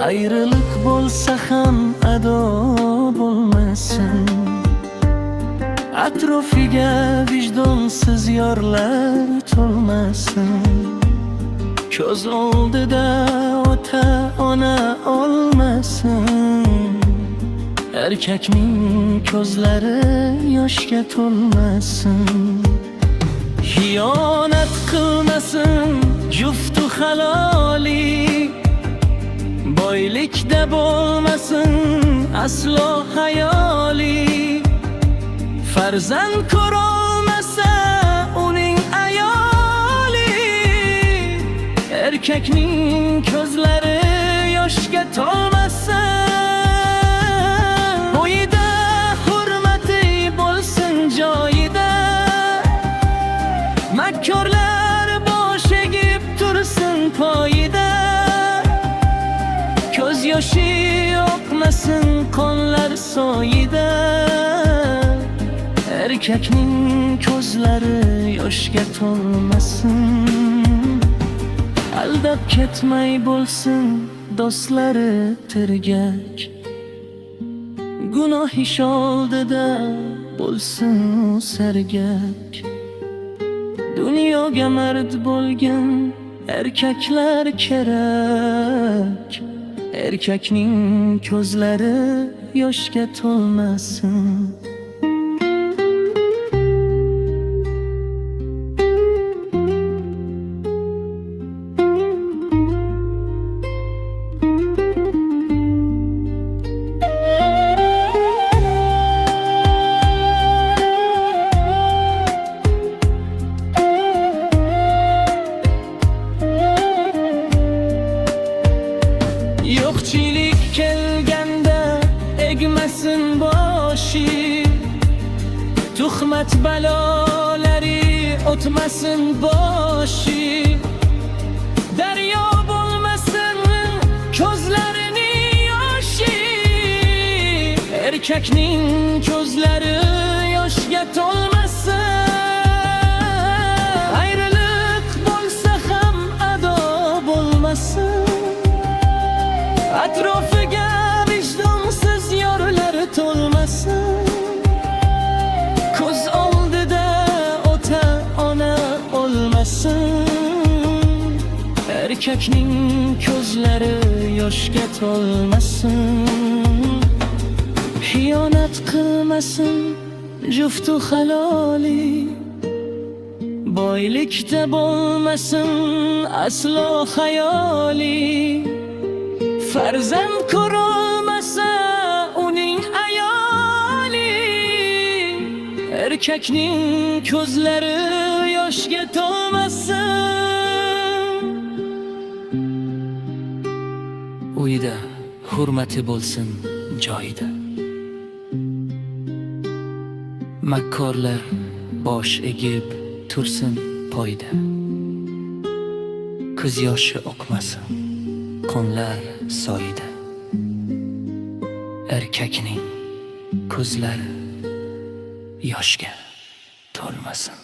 Ayrılık bo'lsa ham ado bo'lmasin, atrofiga vijdonsiz yorlar to'lmasin. Ko'z oldida ota ona olmasin, erkakning ko'zlari yoshga to'lmasin. Xiyonat qilmasin juftu haloli, boylikda bo'lmasin aslo hayoli. Farzand ko'rolmasa uning ayoli, erkakning ko'zlari yoshga to'lmasin. Uyida hurmati bo'lsin joyida, makkorlar bosh egib tursin poyida. Ko'z yoshi oqmasin qonlar soyida, erkakning ko'zlari yoshga to'lmasin. Aldab ketmay bo'lsin do'stlari tirgak, gunoh ish oldida bo'lsin sergak. Dunyoga mard bo'lgan erkaklar kerak, erkakning ko'zlari yoshga to'lmasin. Yo'qchilik kelganda egmasin boshi, tuhmat balolari o'tmasin boshi. Daryo bo'lmasin ko'zlarini yoshi, erkakning ko'zlari yoshga to'lmasin. Ayriliq bo'lsa ham ado bo'lmasin, atrofiga vijdonsiz yorlar to'lmasin. Ko'z oldida ota ona olmasin, erkakning ko'zlari yoshga to'lmasin. Xiyonat qilmasin juftu haloli, boylikda bo'lmasin aslo hayoli. Farzand ko'rolmasa uning ayoli, erkakning ko'zlari yoshga to'lmasin. Uyida hurmati bo'lsin joyida, makkorlar bosh egib tursin poyda. Ko'z yoshi oqmasin qonlar soyida, erkakning ko'zlari yoshga to'lmasin.